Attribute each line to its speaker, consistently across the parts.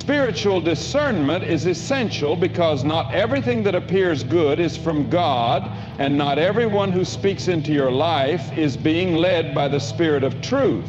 Speaker 1: Spiritual discernment is essential because not everything that appears good is from God, and not everyone who speaks into your life is being led by the Spirit of truth.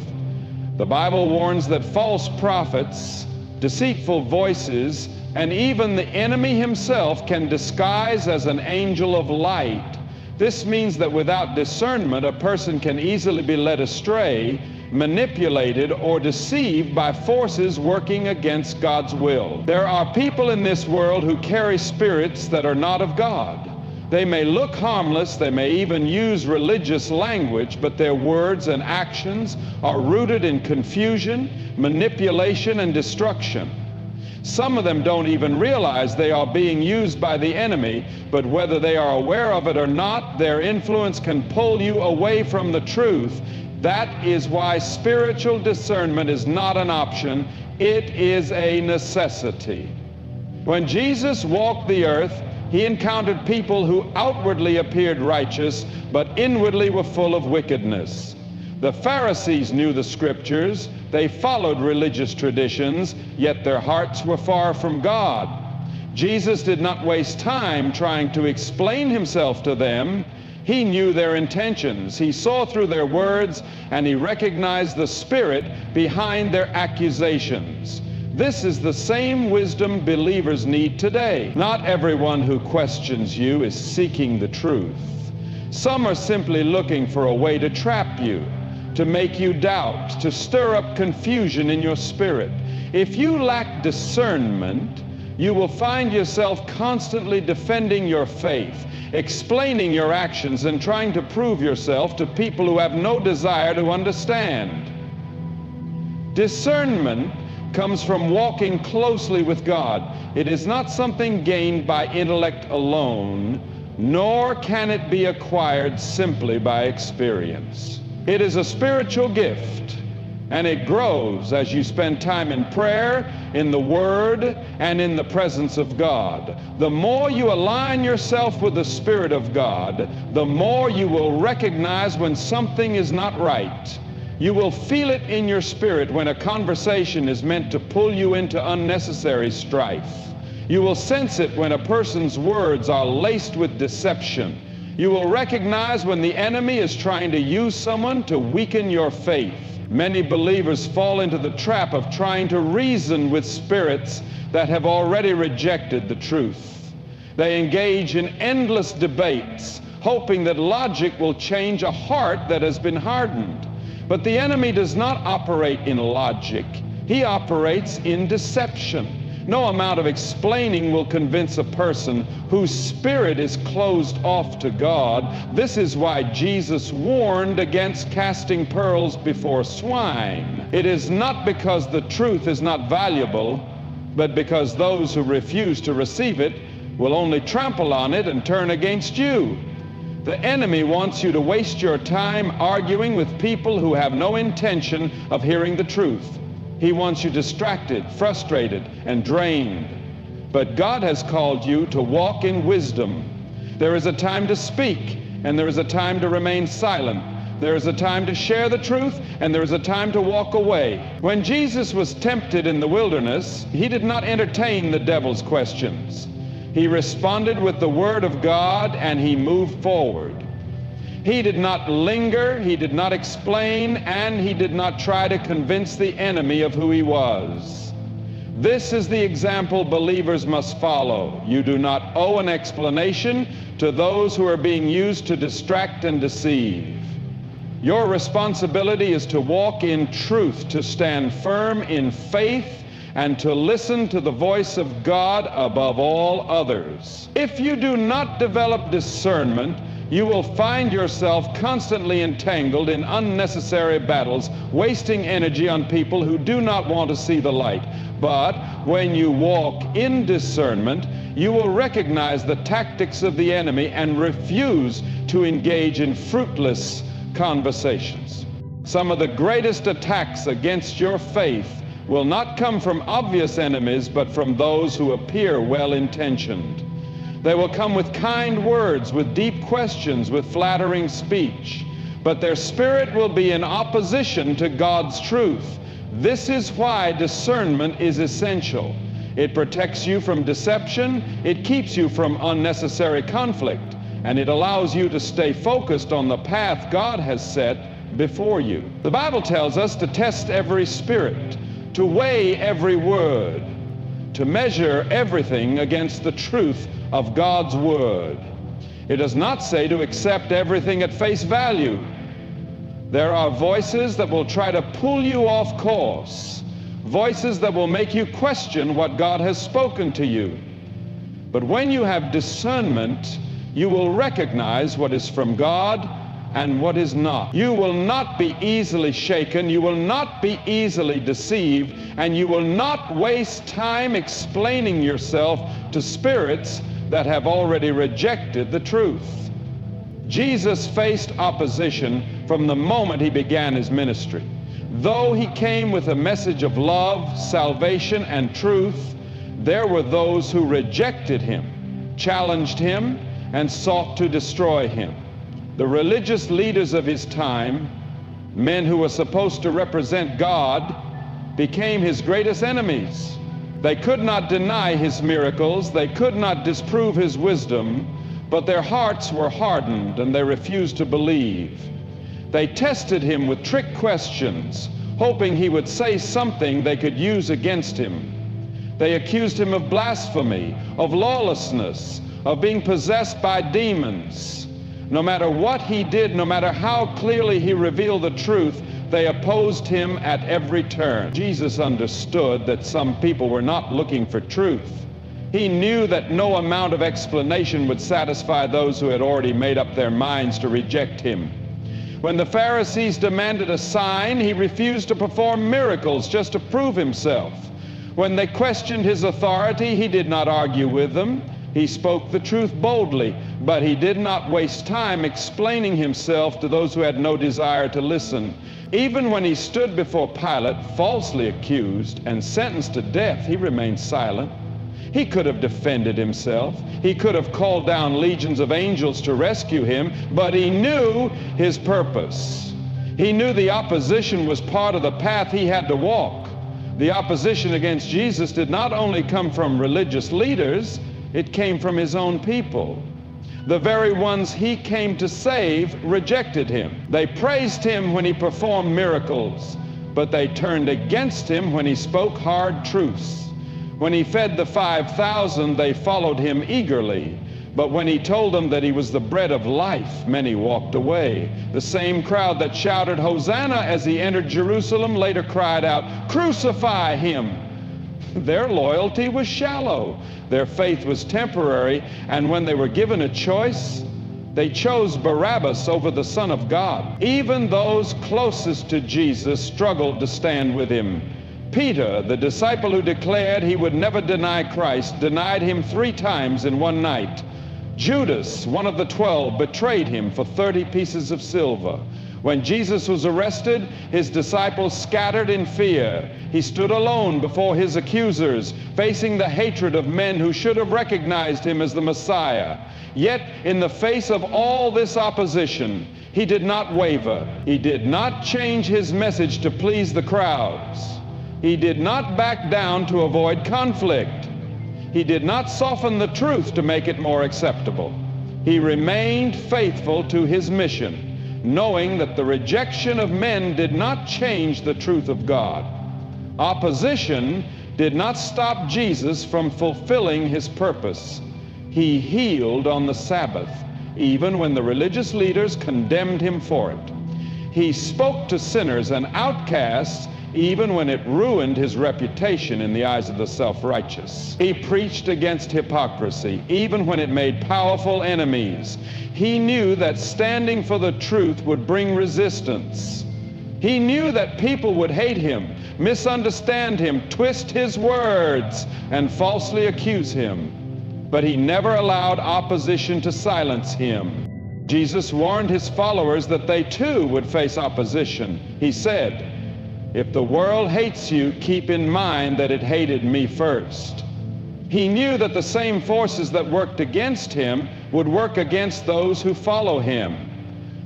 Speaker 1: The Bible warns that false prophets, deceitful voices, and even the enemy himself can disguise as an angel of light. This means that without discernment, a person can easily be led astray, manipulated, or deceived by forces working against God's will. There are people in this world who carry spirits that are not of God. They may look harmless, they may even use religious language, but their words and actions are rooted in confusion, manipulation, and destruction. Some of them don't even realize they are being used by the enemy, but whether they are aware of it or not, their influence can pull you away from the truth. That is why spiritual discernment is not an option, it is a necessity. When Jesus walked the earth, he encountered people who outwardly appeared righteous, but inwardly were full of wickedness. The Pharisees knew the scriptures, they followed religious traditions, yet their hearts were far from God. Jesus did not waste time trying to explain himself to them. He knew their intentions. He saw through their words, and he recognized the spirit behind their accusations. This is the same wisdom believers need today. Not everyone who questions you is seeking the truth. Some are simply looking for a way to trap you, to make you doubt, to stir up confusion in your spirit. If you lack discernment, you will find yourself constantly defending your faith, explaining your actions, and trying to prove yourself to people who have no desire to understand. Discernment comes from walking closely with God. It is not something gained by intellect alone, nor can it be acquired simply by experience. It is a spiritual gift, and it grows as you spend time in prayer, in the Word, and in the presence of God. The more you align yourself with the Spirit of God, the more you will recognize when something is not right. You will feel it in your spirit when a conversation is meant to pull you into unnecessary strife. You will sense it when a person's words are laced with deception. You will recognize when the enemy is trying to use someone to weaken your faith. Many believers fall into the trap of trying to reason with spirits that have already rejected the truth. They engage in endless debates, hoping that logic will change a heart that has been hardened. But the enemy does not operate in logic. He operates in deception. No amount of explaining will convince a person whose spirit is closed off to God. This is why Jesus warned against casting pearls before swine. It is not because the truth is not valuable, but because those who refuse to receive it will only trample on it and turn against you. The enemy wants you to waste your time arguing with people who have no intention of hearing the truth. He wants you distracted, frustrated, and drained. But God has called you to walk in wisdom. There is a time to speak, and there is a time to remain silent. There is a time to share the truth, and there is a time to walk away. When Jesus was tempted in the wilderness, he did not entertain the devil's questions. He responded with the Word of God, and he moved forward. He did not linger, he did not explain, and he did not try to convince the enemy of who he was. This is the example believers must follow. You do not owe an explanation to those who are being used to distract and deceive. Your responsibility is to walk in truth, to stand firm in faith, and to listen to the voice of God above all others. If you do not develop discernment, you will find yourself constantly entangled in unnecessary battles, wasting energy on people who do not want to see the light. But when you walk in discernment, you will recognize the tactics of the enemy and refuse to engage in fruitless conversations. Some of the greatest attacks against your faith will not come from obvious enemies, but from those who appear well-intentioned. They will come with kind words, with deep questions, with flattering speech, but their spirit will be in opposition to God's truth. This is why discernment is essential. It protects you from deception. It keeps you from unnecessary conflict. And it allows you to stay focused on the path God has set before you. The Bible tells us to test every spirit, to weigh every word, to measure everything against the truth of God's word. It does not say to accept everything at face value. There are voices that will try to pull you off course, voices that will make you question what God has spoken to you. But when you have discernment, you will recognize what is from God and what is not. You will not be easily shaken, you will not be easily deceived, and you will not waste time explaining yourself to spirits that have already rejected the truth. Jesus faced opposition from the moment he began his ministry. Though he came with a message of love, salvation, and truth, there were those who rejected him, challenged him, and sought to destroy him. The religious leaders of his time, men who were supposed to represent God, became his greatest enemies. They could not deny his miracles, they could not disprove his wisdom, but their hearts were hardened and they refused to believe. They tested him with trick questions, hoping he would say something they could use against him. They accused him of blasphemy, of lawlessness, of being possessed by demons. No matter what he did, no matter how clearly he revealed the truth, they opposed him at every turn. Jesus understood that some people were not looking for truth. He knew that no amount of explanation would satisfy those who had already made up their minds to reject him. When the Pharisees demanded a sign, he refused to perform miracles just to prove himself. When they questioned his authority, he did not argue with them. He spoke the truth boldly, but he did not waste time explaining himself to those who had no desire to listen. Even when he stood before Pilate, falsely accused and sentenced to death, he remained silent. He could have defended himself. He could have called down legions of angels to rescue him, but he knew his purpose. He knew the opposition was part of the path he had to walk. The opposition against Jesus did not only come from religious leaders, it came from his own people. The very ones he came to save rejected him. They praised him when he performed miracles, but they turned against him when he spoke hard truths. When he fed the 5,000, they followed him eagerly. But when he told them that he was the bread of life, many walked away. The same crowd that shouted Hosanna as he entered Jerusalem later cried out, "Crucify him!" Their loyalty was shallow. Their faith was temporary, and when they were given a choice, they chose Barabbas over the Son of God. Even those closest to Jesus struggled to stand with him. Peter, the disciple who declared he would never deny Christ, denied him 3 times in one night. Judas, one of the 12, betrayed him for 30 pieces of silver. When Jesus was arrested, his disciples scattered in fear. He stood alone before his accusers, facing the hatred of men who should have recognized him as the Messiah. Yet, in the face of all this opposition, he did not waver. He did not change his message to please the crowds. He did not back down to avoid conflict. He did not soften the truth to make it more acceptable. He remained faithful to his mission, knowing that the rejection of men did not change the truth of God. Opposition did not stop Jesus from fulfilling his purpose. He healed on the Sabbath, even when the religious leaders condemned him for it. He spoke to sinners and outcasts, even when it ruined his reputation in the eyes of the self-righteous. He preached against hypocrisy, even when it made powerful enemies. He knew that standing for the truth would bring resistance. He knew that people would hate him, misunderstand him, twist his words, and falsely accuse him. But he never allowed opposition to silence him. Jesus warned his followers that they too would face opposition. He said, "If the world hates you, keep in mind that it hated me first." He knew that the same forces that worked against him would work against those who follow him.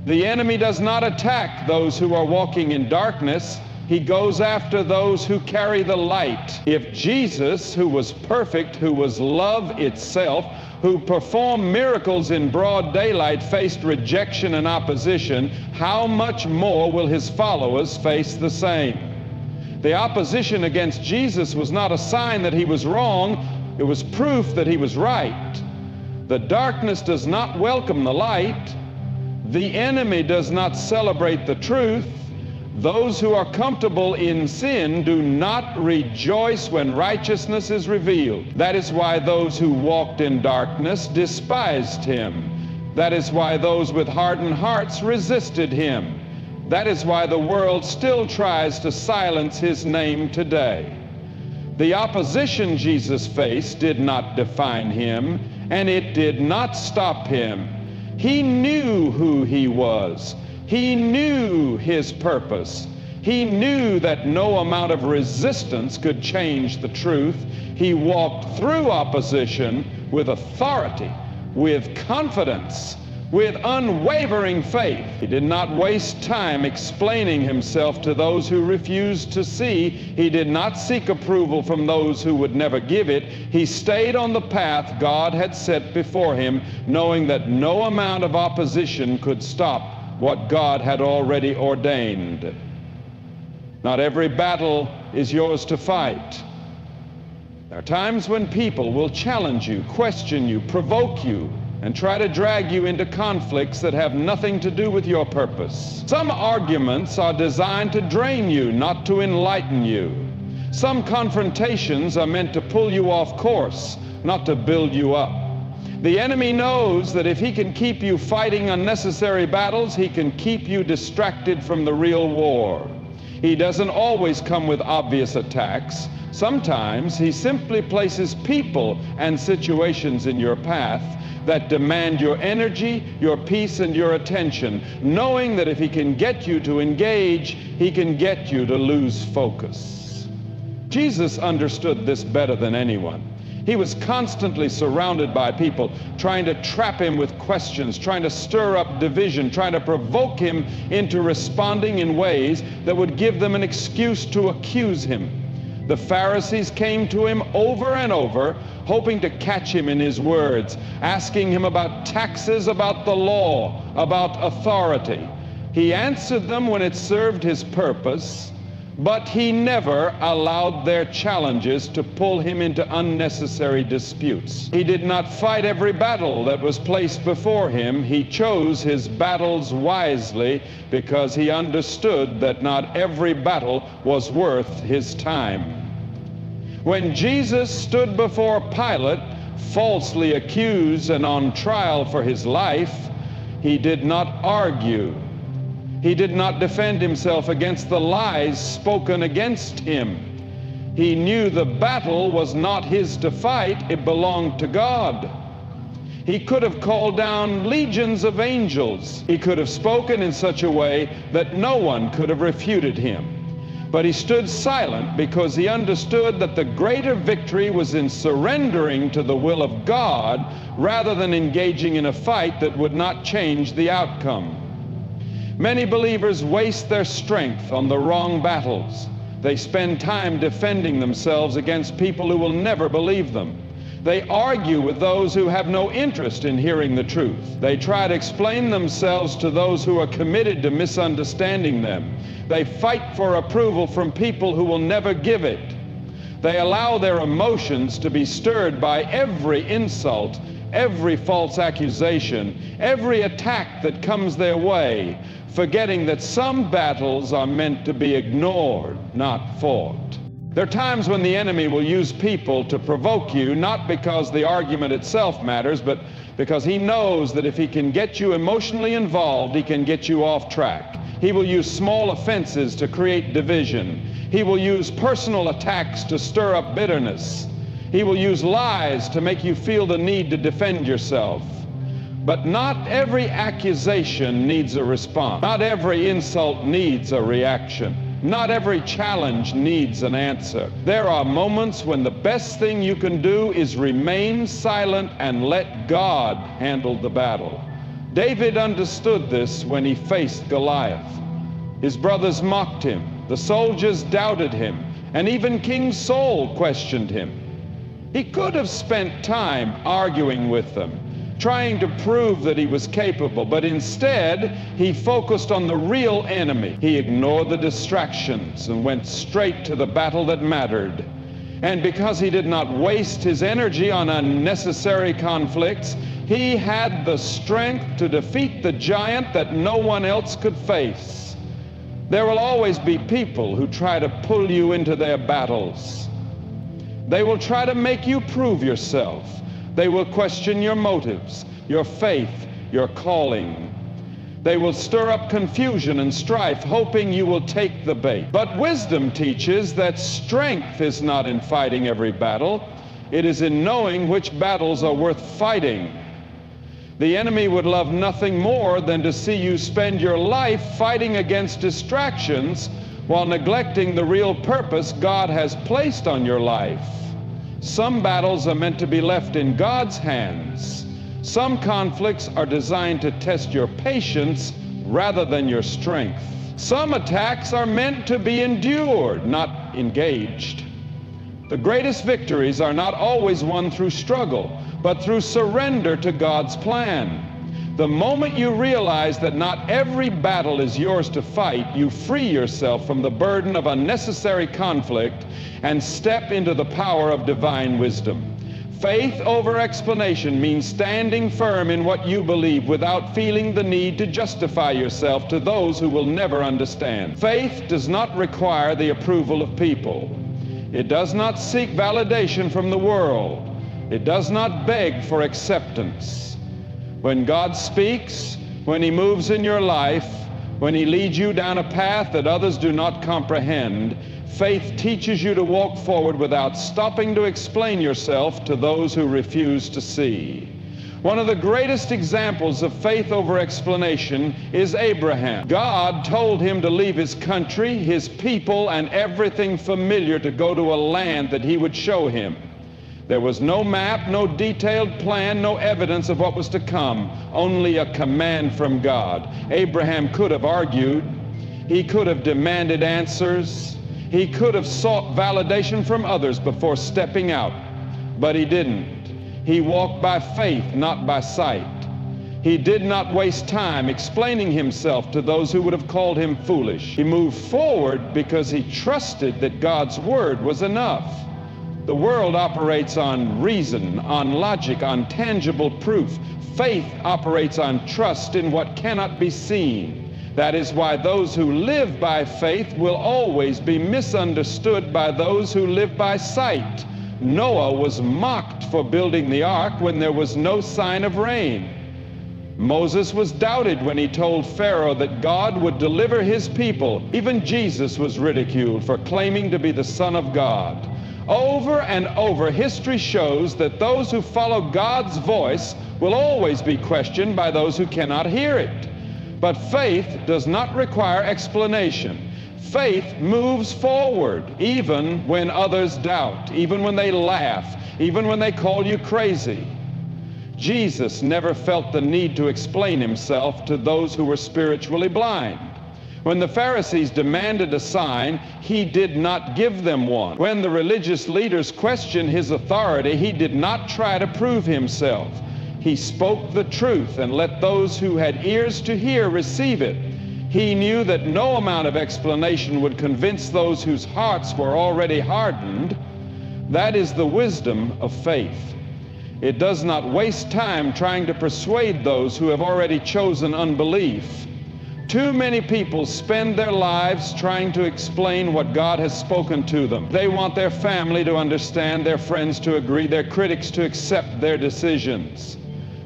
Speaker 1: The enemy does not attack those who are walking in darkness. He goes after those who carry the light. If Jesus, who was perfect, who was love itself, who performed miracles in broad daylight, faced rejection and opposition, how much more will his followers face the same? The opposition against Jesus was not a sign that he was wrong, it was proof that he was right. The darkness does not welcome the light. The enemy does not celebrate the truth. Those who are comfortable in sin do not rejoice when righteousness is revealed. That is why those who walked in darkness despised him. That is why those with hardened hearts resisted him. That is why the world still tries to silence his name today. The opposition Jesus faced did not define him, and it did not stop him. He knew who he was. He knew his purpose. He knew that no amount of resistance could change the truth. He walked through opposition with authority, with confidence, with unwavering faith. He did not waste time explaining himself to those who refused to see. He did not seek approval from those who would never give it. He stayed on the path God had set before him, knowing that no amount of opposition could stop what God had already ordained. Not every battle is yours to fight. There are times when people will challenge you, question you, provoke you, and try to drag you into conflicts that have nothing to do with your purpose. Some arguments are designed to drain you, not to enlighten you. Some confrontations are meant to pull you off course, not to build you up. The enemy knows that if he can keep you fighting unnecessary battles, he can keep you distracted from the real war. He doesn't always come with obvious attacks. Sometimes he simply places people and situations in your path that demand your energy, your peace, and your attention, knowing that if he can get you to engage, he can get you to lose focus. Jesus understood this better than anyone. He was constantly surrounded by people trying to trap him with questions, trying to stir up division, trying to provoke him into responding in ways that would give them an excuse to accuse him. The Pharisees came to him over and over, hoping to catch him in his words, asking him about taxes, about the law, about authority. He answered them when it served his purpose, but he never allowed their challenges to pull him into unnecessary disputes. He did not fight every battle that was placed before him. He chose his battles wisely because he understood that not every battle was worth his time. When Jesus stood before Pilate, falsely accused and on trial for his life, he did not argue. He did not defend himself against the lies spoken against him. He knew the battle was not his to fight, it belonged to God. He could have called down legions of angels. He could have spoken in such a way that no one could have refuted him. But he stood silent because he understood that the greater victory was in surrendering to the will of God rather than engaging in a fight that would not change the outcome. Many believers waste their strength on the wrong battles. They spend time defending themselves against people who will never believe them. They argue with those who have no interest in hearing the truth. They try to explain themselves to those who are committed to misunderstanding them. They fight for approval from people who will never give it. They allow their emotions to be stirred by every insult, every false accusation, every attack that comes their way, forgetting that some battles are meant to be ignored, not fought. There are times when the enemy will use people to provoke you, not because the argument itself matters, but because he knows that if he can get you emotionally involved, he can get you off track. He will use small offenses to create division. He will use personal attacks to stir up bitterness. He will use lies to make you feel the need to defend yourself. But not every accusation needs a response. Not every insult needs a reaction. Not every challenge needs an answer. There are moments when the best thing you can do is remain silent and let God handle the battle. David understood this when he faced Goliath. His brothers mocked him. The soldiers doubted him, and even King Saul questioned him. He could have spent time arguing with them, trying to prove that he was capable, but instead he focused on the real enemy. He ignored the distractions and went straight to the battle that mattered. And because he did not waste his energy on unnecessary conflicts, he had the strength to defeat the giant that no one else could face. There will always be people who try to pull you into their battles. They will try to make you prove yourself. They will question your motives, your faith, your calling. They will stir up confusion and strife, hoping you will take the bait. But wisdom teaches that strength is not in fighting every battle. It is in knowing which battles are worth fighting. The enemy would love nothing more than to see you spend your life fighting against distractions while neglecting the real purpose God has placed on your life. Some battles are meant to be left in God's hands. Some conflicts are designed to test your patience rather than your strength. Some attacks are meant to be endured, not engaged. The greatest victories are not always won through struggle, but through surrender to God's plan. The moment you realize that not every battle is yours to fight, you free yourself from the burden of unnecessary conflict and step into the power of divine wisdom. Faith over explanation means standing firm in what you believe without feeling the need to justify yourself to those who will never understand. Faith does not require the approval of people. It does not seek validation from the world. It does not beg for acceptance. When God speaks, when He moves in your life, when He leads you down a path that others do not comprehend, faith teaches you to walk forward without stopping to explain yourself to those who refuse to see. One of the greatest examples of faith over explanation is Abraham. God told him to leave his country, his people, and everything familiar to go to a land that He would show him. There was no map, no detailed plan, no evidence of what was to come, only a command from God. Abraham could have argued. He could have demanded answers. He could have sought validation from others before stepping out, but he didn't. He walked by faith, not by sight. He did not waste time explaining himself to those who would have called him foolish. He moved forward because he trusted that God's word was enough. The world operates on reason, on logic, on tangible proof. Faith operates on trust in what cannot be seen. That is why those who live by faith will always be misunderstood by those who live by sight. Noah was mocked for building the ark when there was no sign of rain. Moses was doubted when he told Pharaoh that God would deliver his people. Even Jesus was ridiculed for claiming to be the Son of God. Over and over, history shows that those who follow God's voice will always be questioned by those who cannot hear it. But faith does not require explanation. Faith moves forward, even when others doubt, even when they laugh, even when they call you crazy. Jesus never felt the need to explain himself to those who were spiritually blind. When the Pharisees demanded a sign, he did not give them one. When the religious leaders questioned his authority, he did not try to prove himself. He spoke the truth and let those who had ears to hear receive it. He knew that no amount of explanation would convince those whose hearts were already hardened. That is the wisdom of faith. It does not waste time trying to persuade those who have already chosen unbelief. Too many people spend their lives trying to explain what God has spoken to them. They want their family to understand, their friends to agree, their critics to accept their decisions.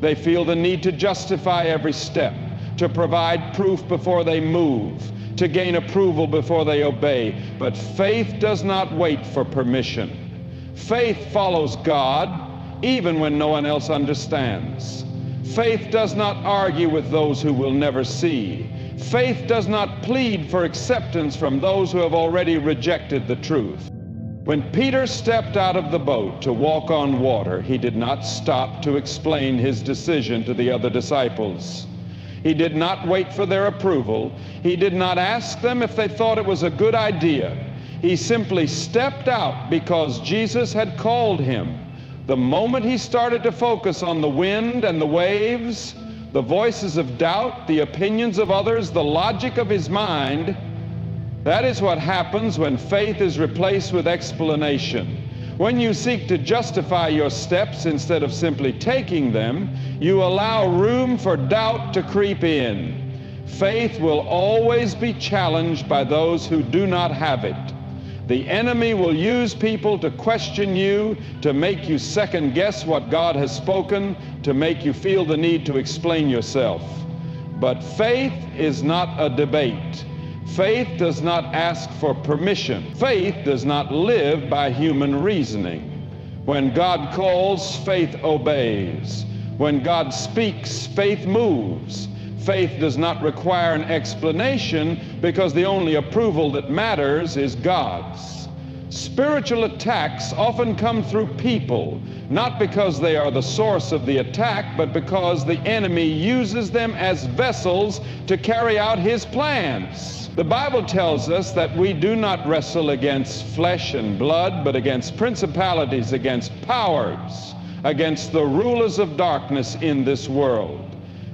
Speaker 1: They feel the need to justify every step, to provide proof before they move, to gain approval before they obey. But faith does not wait for permission. Faith follows God even when no one else understands. Faith does not argue with those who will never see. Faith does not plead for acceptance from those who have already rejected the truth. When Peter stepped out of the boat to walk on water, he did not stop to explain his decision to the other disciples. He did not wait for their approval. He did not ask them if they thought it was a good idea. He simply stepped out because Jesus had called him. The moment he started to focus on the wind and the waves, the voices of doubt, the opinions of others, the logic of his mind, that is what happens when faith is replaced with explanation. When you seek to justify your steps instead of simply taking them, you allow room for doubt to creep in. Faith will always be challenged by those who do not have it. The enemy will use people to question you, to make you second guess what God has spoken, to make you feel the need to explain yourself. But faith is not a debate. Faith does not ask for permission. Faith does not live by human reasoning. When God calls, faith obeys. When God speaks, faith moves. Faith does not require an explanation because the only approval that matters is God's. Spiritual attacks often come through people, not because they are the source of the attack, but because the enemy uses them as vessels to carry out his plans. The Bible tells us that we do not wrestle against flesh and blood, but against principalities, against powers, against the rulers of darkness in this world.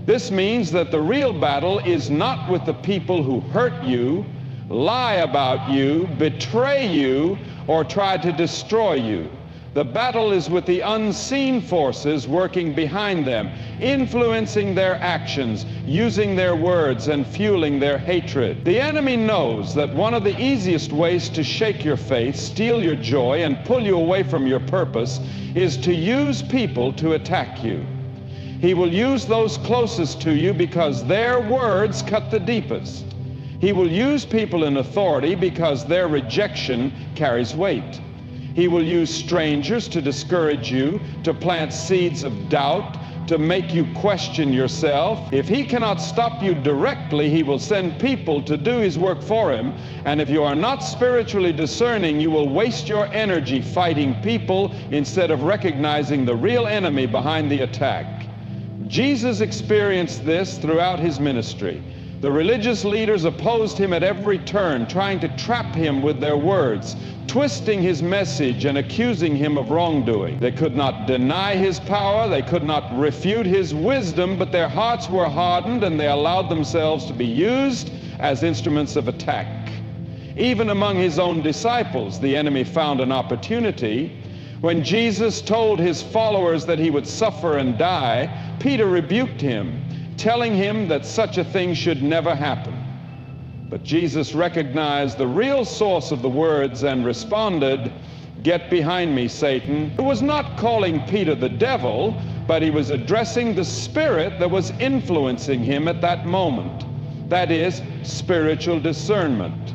Speaker 1: This means that the real battle is not with the people who hurt you, lie about you, betray you, or try to destroy you. The battle is with the unseen forces working behind them, influencing their actions, using their words, and fueling their hatred. The enemy knows that one of the easiest ways to shake your faith, steal your joy, and pull you away from your purpose is to use people to attack you. He will use those closest to you because their words cut the deepest. He will use people in authority because their rejection carries weight. He will use strangers to discourage you, to plant seeds of doubt, to make you question yourself. If he cannot stop you directly, he will send people to do his work for him. And if you are not spiritually discerning, you will waste your energy fighting people instead of recognizing the real enemy behind the attack. Jesus experienced this throughout his ministry. The religious leaders opposed him at every turn, trying to trap him with their words, twisting his message and accusing him of wrongdoing. They could not deny his power, they could not refute his wisdom, but their hearts were hardened and they allowed themselves to be used as instruments of attack. Even among his own disciples, the enemy found an opportunity. When Jesus told his followers that he would suffer and die, Peter rebuked him, telling him that such a thing should never happen. But Jesus recognized the real source of the words and responded, "Get behind me, Satan." He was not calling Peter the devil, but he was addressing the spirit that was influencing him at that moment. That is, spiritual discernment.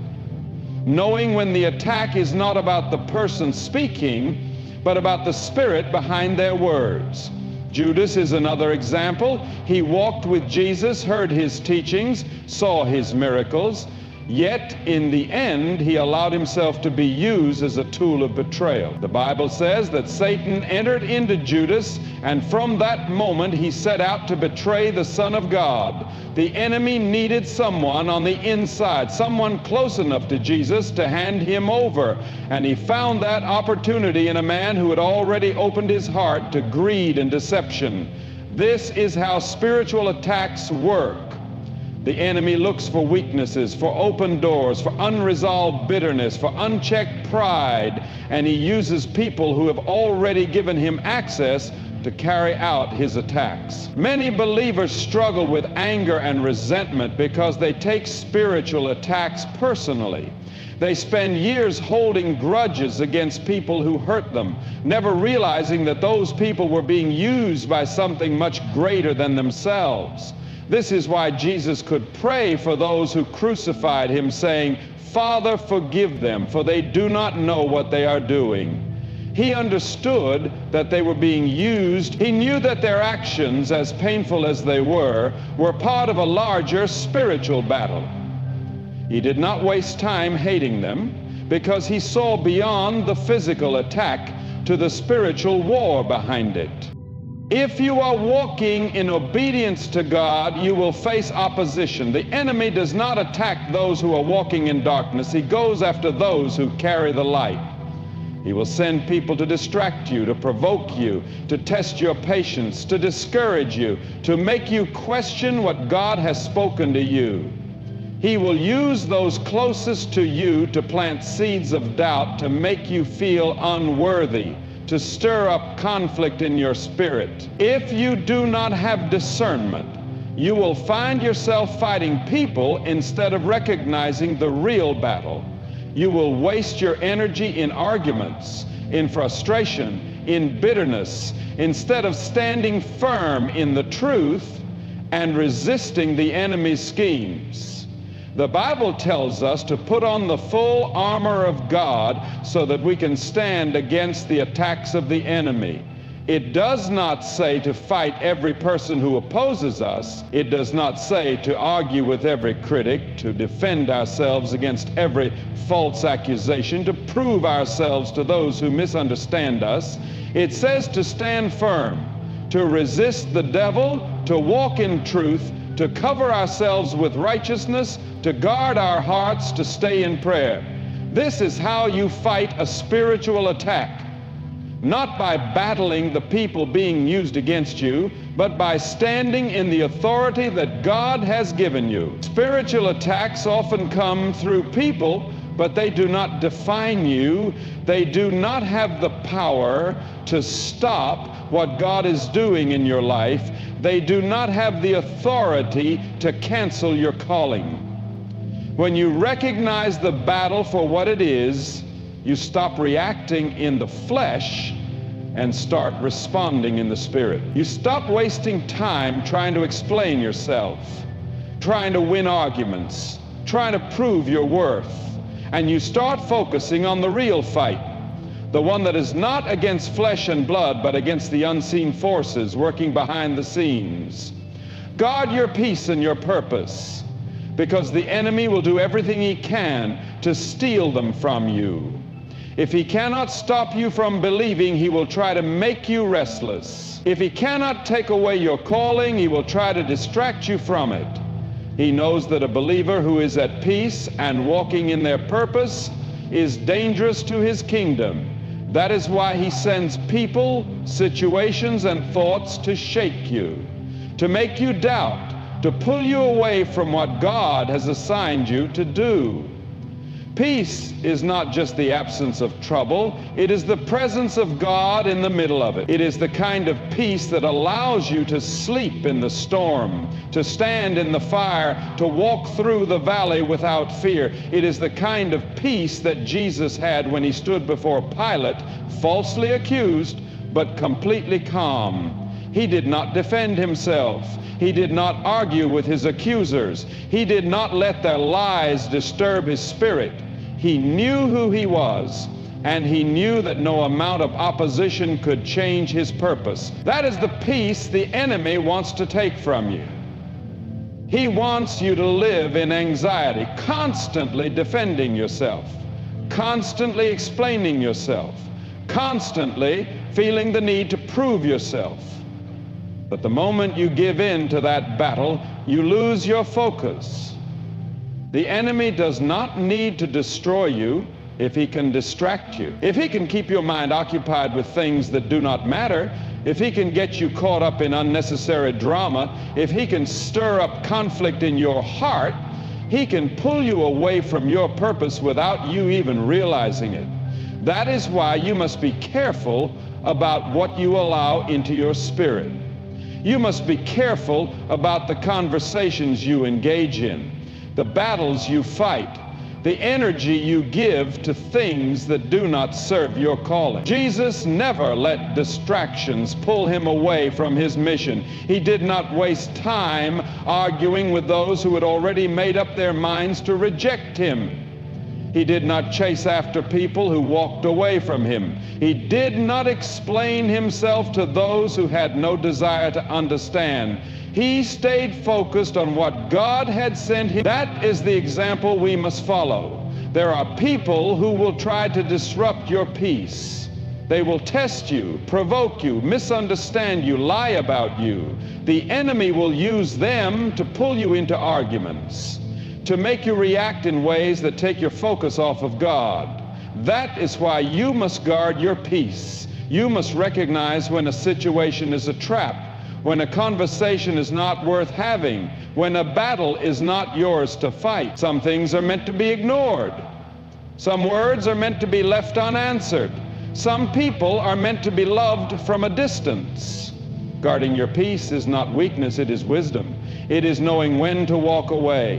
Speaker 1: Knowing when the attack is not about the person speaking, but about the spirit behind their words. Judas is another example. He walked with Jesus, heard his teachings, saw his miracles, yet in the end he allowed himself to be used as a tool of betrayal. The Bible says that Satan entered into Judas, and from that moment he set out to betray the Son of God. The enemy needed someone on the inside, someone close enough to Jesus to hand him over, and he found that opportunity in a man who had already opened his heart to greed and deception. This is how spiritual attacks work. The enemy looks for weaknesses, for open doors, for unresolved bitterness, for unchecked pride, and he uses people who have already given him access to carry out his attacks. Many believers struggle with anger and resentment because they take spiritual attacks personally. They spend years holding grudges against people who hurt them, never realizing that those people were being used by something much greater than themselves. This is why Jesus could pray for those who crucified him, saying, "Father, forgive them, for they do not know what they are doing." He understood that they were being used. He knew that their actions, as painful as they were part of a larger spiritual battle. He did not waste time hating them because he saw beyond the physical attack to the spiritual war behind it. If you are walking in obedience to God, you will face opposition. The enemy does not attack those who are walking in darkness. He goes after those who carry the light. He will send people to distract you, to provoke you, to test your patience, to discourage you, to make you question what God has spoken to you. He will use those closest to you to plant seeds of doubt, to make you feel unworthy, to stir up conflict in your spirit. If you do not have discernment, you will find yourself fighting people instead of recognizing the real battle. You will waste your energy in arguments, in frustration, in bitterness, instead of standing firm in the truth and resisting the enemy's schemes. The Bible tells us to put on the full armor of God so that we can stand against the attacks of the enemy. It does not say to fight every person who opposes us. It does not say to argue with every critic, to defend ourselves against every false accusation, to prove ourselves to those who misunderstand us. It says to stand firm, to resist the devil, to walk in truth, to cover ourselves with righteousness, to guard our hearts, to stay in prayer. This is how you fight a spiritual attack. Not by battling the people being used against you, but by standing in the authority that God has given you. Spiritual attacks often come through people, but they do not define you. They do not have the power to stop what God is doing in your life. They do not have the authority to cancel your calling. When you recognize the battle for what it is, you stop reacting in the flesh and start responding in the spirit. You stop wasting time trying to explain yourself, trying to win arguments, trying to prove your worth, and you start focusing on the real fight, the one that is not against flesh and blood, but against the unseen forces working behind the scenes. Guard your peace and your purpose, because the enemy will do everything he can to steal them from you. If he cannot stop you from believing, he will try to make you restless. If he cannot take away your calling, he will try to distract you from it. He knows that a believer who is at peace and walking in their purpose is dangerous to his kingdom. That is why he sends people, situations, and thoughts to shake you, to make you doubt, to pull you away from what God has assigned you to do. Peace is not just the absence of trouble, it is the presence of God in the middle of it. It is the kind of peace that allows you to sleep in the storm, to stand in the fire, to walk through the valley without fear. It is the kind of peace that Jesus had when he stood before Pilate, falsely accused, but completely calm. He did not defend himself. He did not argue with his accusers. He did not let their lies disturb his spirit. He knew who he was, and he knew that no amount of opposition could change his purpose. That is the peace the enemy wants to take from you. He wants you to live in anxiety, constantly defending yourself, constantly explaining yourself, constantly feeling the need to prove yourself. But the moment you give in to that battle, you lose your focus. The enemy does not need to destroy you if he can distract you. If he can keep your mind occupied with things that do not matter, if he can get you caught up in unnecessary drama, if he can stir up conflict in your heart, he can pull you away from your purpose without you even realizing it. That is why you must be careful about what you allow into your spirit. You must be careful about the conversations you engage in, the battles you fight, the energy you give to things that do not serve your calling. Jesus never let distractions pull him away from his mission. He did not waste time arguing with those who had already made up their minds to reject him. He did not chase after people who walked away from him. He did not explain himself to those who had no desire to understand. He stayed focused on what God had sent him. That is the example we must follow. There are people who will try to disrupt your peace. They will test you, provoke you, misunderstand you, lie about you. The enemy will use them to pull you into arguments, to make you react in ways that take your focus off of God. That is why you must guard your peace. You must recognize when a situation is a trap, when a conversation is not worth having, when a battle is not yours to fight. Some things are meant to be ignored. Some words are meant to be left unanswered. Some people are meant to be loved from a distance. Guarding your peace is not weakness, it is wisdom. It is knowing when to walk away,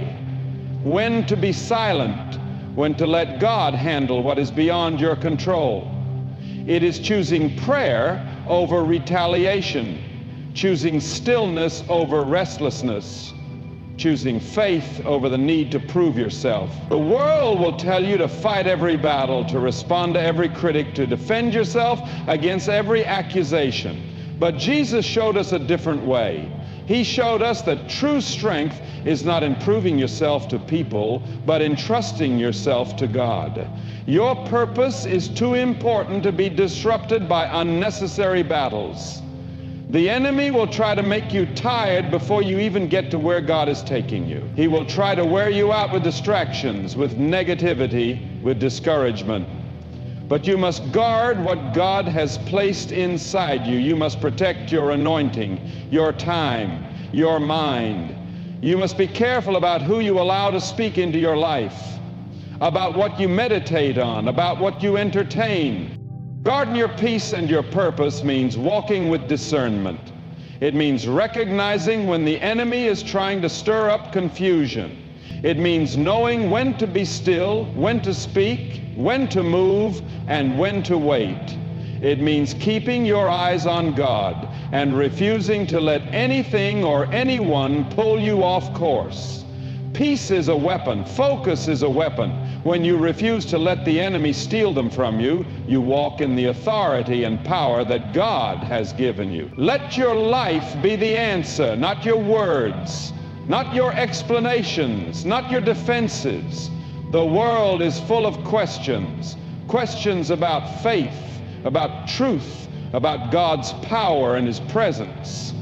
Speaker 1: when to be silent, when to let God handle what is beyond your control. It is choosing prayer over retaliation, choosing stillness over restlessness, choosing faith over the need to prove yourself. The world will tell you to fight every battle, to respond to every critic, to defend yourself against every accusation. But Jesus showed us a different way. He showed us that true strength is not in proving yourself to people, but in trusting yourself to God. Your purpose is too important to be disrupted by unnecessary battles. The enemy will try to make you tired before you even get to where God is taking you. He will try to wear you out with distractions, with negativity, with discouragement. But you must guard what God has placed inside you. You must protect your anointing, your time, your mind. You must be careful about who you allow to speak into your life, about what you meditate on, about what you entertain. Guarding your peace and your purpose means walking with discernment. It means recognizing when the enemy is trying to stir up confusion. It means knowing when to be still, when to speak, when to move, and when to wait. It means keeping your eyes on God and refusing to let anything or anyone pull you off course. Peace is a weapon. Focus is a weapon. When you refuse to let the enemy steal them from you, you walk in the authority and power that God has given you. Let your life be the answer, not your words, not your explanations, not your defenses. The world is full of questions. Questions about faith, about truth, about God's power and His presence.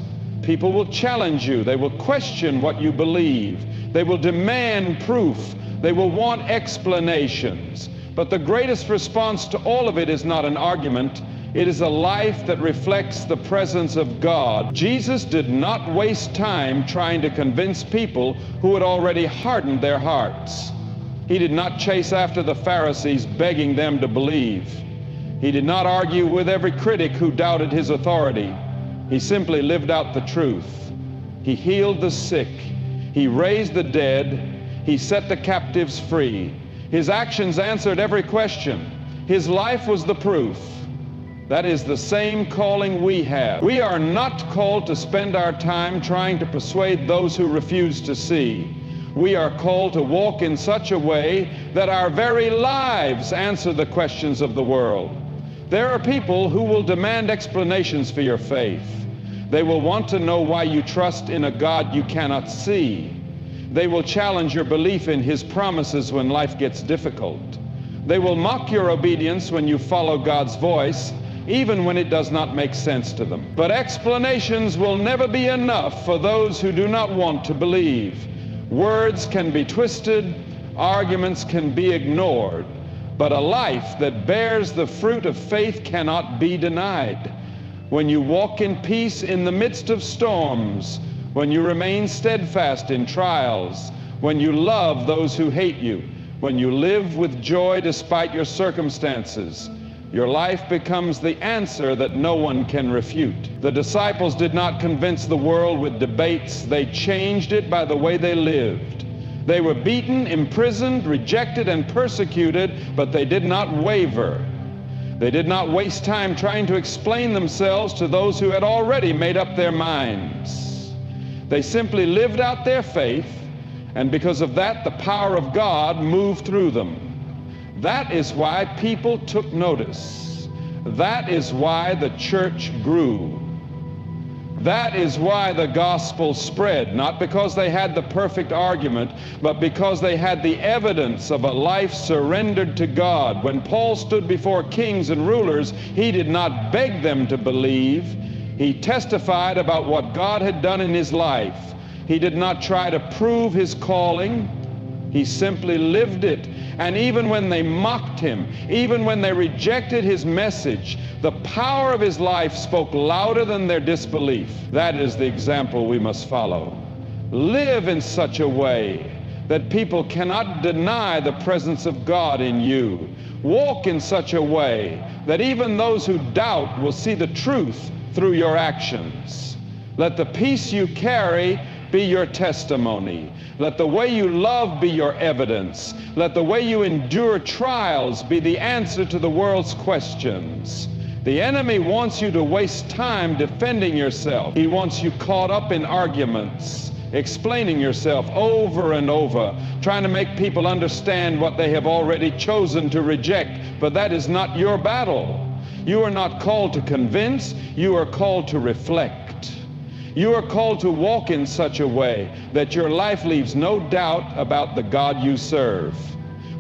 Speaker 1: People will challenge you. They will question what you believe. They will demand proof. They will want explanations. But the greatest response to all of it is not an argument. It is a life that reflects the presence of God. Jesus did not waste time trying to convince people who had already hardened their hearts. He did not chase after the Pharisees, begging them to believe. He did not argue with every critic who doubted His authority. He simply lived out the truth. He healed the sick. He raised the dead. He set the captives free. His actions answered every question. His life was the proof. That is the same calling we have. We are not called to spend our time trying to persuade those who refuse to see. We are called to walk in such a way that our very lives answer the questions of the world. There are people who will demand explanations for your faith. They will want to know why you trust in a God you cannot see. They will challenge your belief in His promises when life gets difficult. They will mock your obedience when you follow God's voice, even when it does not make sense to them. But explanations will never be enough for those who do not want to believe. Words can be twisted, arguments can be ignored, but a life that bears the fruit of faith cannot be denied. When you walk in peace in the midst of storms, when you remain steadfast in trials, when you love those who hate you, when you live with joy despite your circumstances, your life becomes the answer that no one can refute. The disciples did not convince the world with debates. They changed it by the way they lived. They were beaten, imprisoned, rejected, and persecuted, but they did not waver. They did not waste time trying to explain themselves to those who had already made up their minds. They simply lived out their faith, and because of that, the power of God moved through them. That is why people took notice. That is why the church grew. That is why the gospel spread, not because they had the perfect argument, but because they had the evidence of a life surrendered to God. When Paul stood before kings and rulers, he did not beg them to believe. He testified about what God had done in his life. He did not try to prove his calling. He simply lived it. And even when they mocked him, even when they rejected his message, the power of his life spoke louder than their disbelief. That is the example we must follow. Live in such a way that people cannot deny the presence of God in you. Walk in such a way that even those who doubt will see the truth through your actions. Let the peace you carry be your testimony. Let the way you love be your evidence. Let the way you endure trials be the answer to the world's questions. The enemy wants you to waste time defending yourself. He wants you caught up in arguments, explaining yourself over and over, trying to make people understand what they have already chosen to reject. But that is not your battle. You are not called to convince. You are called to reflect. You are called to walk in such a way that your life leaves no doubt about the God you serve.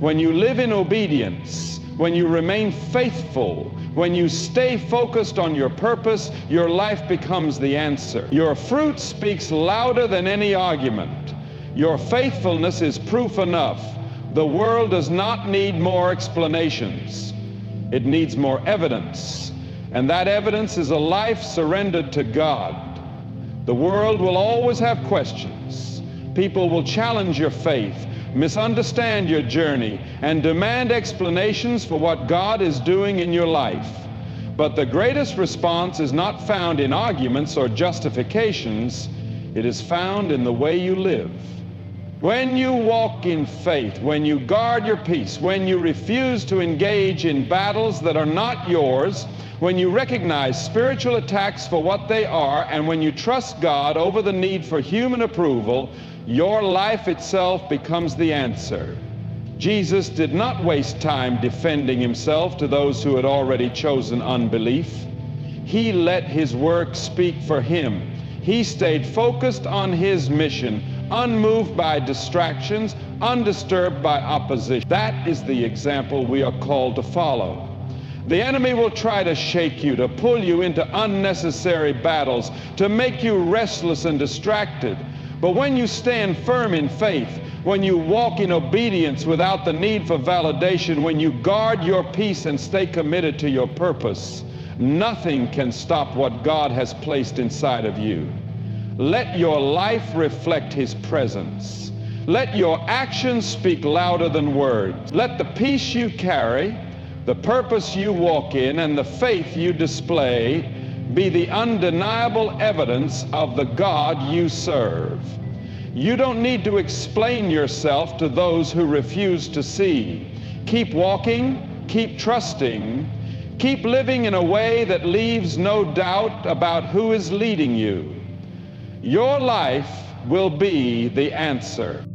Speaker 1: When you live in obedience, when you remain faithful, when you stay focused on your purpose, your life becomes the answer. Your fruit speaks louder than any argument. Your faithfulness is proof enough. The world does not need more explanations. It needs more evidence. And that evidence is a life surrendered to God. The world will always have questions. People will challenge your faith, misunderstand your journey, and demand explanations for what God is doing in your life. But the greatest response is not found in arguments or justifications. It is found in the way you live. When you walk in faith, when you guard your peace, when you refuse to engage in battles that are not yours, when you recognize spiritual attacks for what they are, and when you trust God over the need for human approval, your life itself becomes the answer. Jesus did not waste time defending himself to those who had already chosen unbelief. He let his work speak for him. He stayed focused on his mission, unmoved by distractions, undisturbed by opposition. That is the example we are called to follow. The enemy will try to shake you, to pull you into unnecessary battles, to make you restless and distracted. But when you stand firm in faith, when you walk in obedience without the need for validation, when you guard your peace and stay committed to your purpose, nothing can stop what God has placed inside of you. Let your life reflect his presence. Let your actions speak louder than words. Let the peace you carry, the purpose you walk in, and the faith you display be the undeniable evidence of the God you serve. You don't need to explain yourself to those who refuse to see. Keep walking, keep trusting, keep living in a way that leaves no doubt about who is leading you. Your life will be the answer.